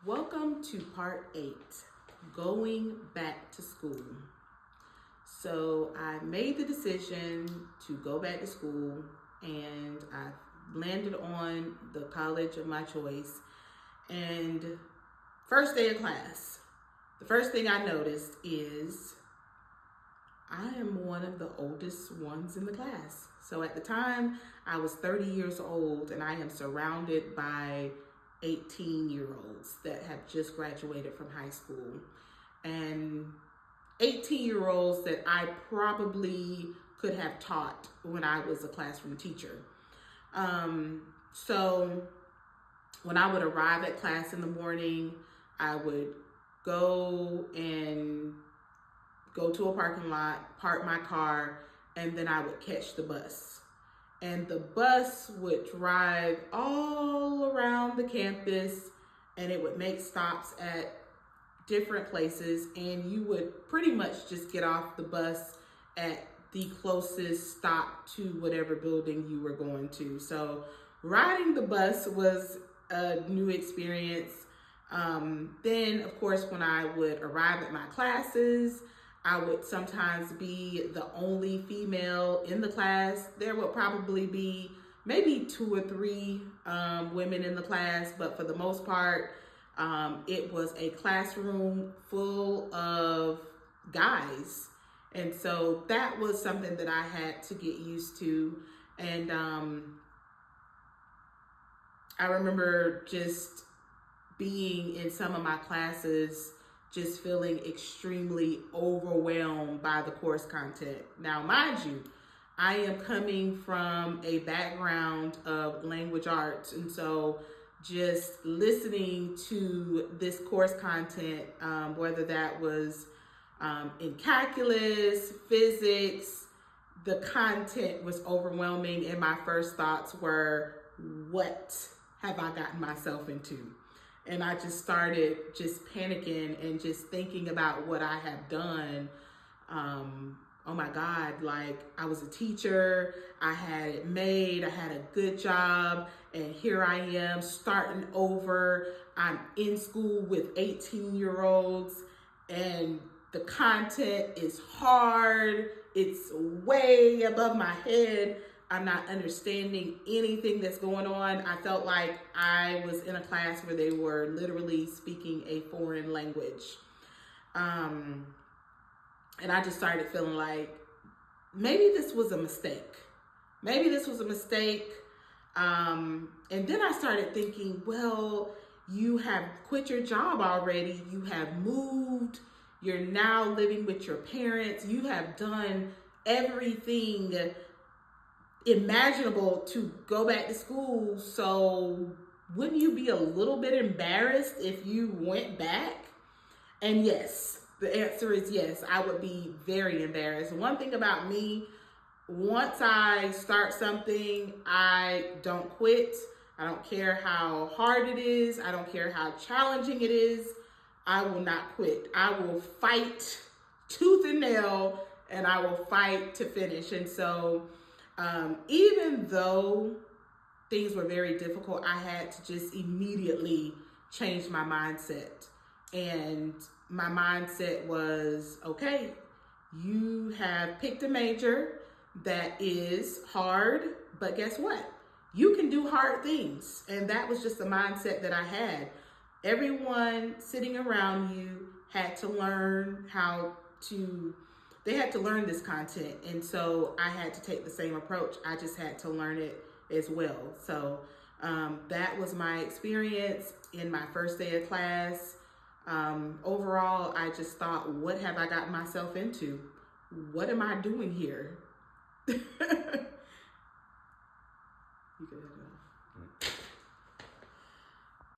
Welcome to part 8, going back to school. So I made the decision to go back to school and I landed on the college of my choice. And first day of class, the first thing I noticed is I am one of the oldest ones in the class. So at the time, I was 30 years old and I am surrounded by 18-year-olds that have just graduated from high school. And 18-year-olds that I probably could have taught when I was a classroom teacher. So when I would arrive at class in the morning, I would go to a parking lot, park my car, and then I would catch the bus. And the bus would drive all around the campus and it would make stops at different places, and you would pretty much just get off the bus at the closest stop to whatever building you were going to. So riding the bus was a new experience. Then, of course, when I would arrive at my classes, I would sometimes be the only female in the class. There would probably be maybe 2 or 3 women in the class, but for the most part, it was a classroom full of guys. And so that was something that I had to get used to. And I remember just being in some of my classes, just feeling extremely overwhelmed by the course content. Now, mind you, I am coming from a background of language arts, and so just listening to this course content, whether that was in calculus, physics, the content was overwhelming, and my first thoughts were, what have I gotten myself into? And I just started just panicking and just thinking about what I have done. Oh my God, like I was a teacher, I had it made, I had a good job, and here I am starting over. I'm in school with 18-year-olds and the content is hard, it's way above my head. I'm not understanding anything that's going on. I felt like I was in a class where they were literally speaking a foreign language. And I just started feeling like maybe this was a mistake. Maybe this was a mistake. And then I started thinking, well, you have quit your job already. You have moved. You're now living with your parents. You have done everything imaginable to go back to school. So wouldn't you be a little bit embarrassed if you went back? And yes, the answer is yes, I would be very embarrassed. One thing about me, once I start something, I don't quit. I don't care how hard it is. I don't care how challenging it is. I will not quit. I will fight tooth and nail, and I will fight to finish. And so even though things were very difficult, I had to just immediately change my mindset. And my mindset was, okay, you have picked a major that is hard, but guess what? You can do hard things. And that was just the mindset that I had. Everyone sitting around you had to learn they had to learn this content. And so I had to take the same approach. I just had to learn it as well. So that was my experience in my first day of class. Overall, I just thought, what have I gotten myself into? What am I doing here? You could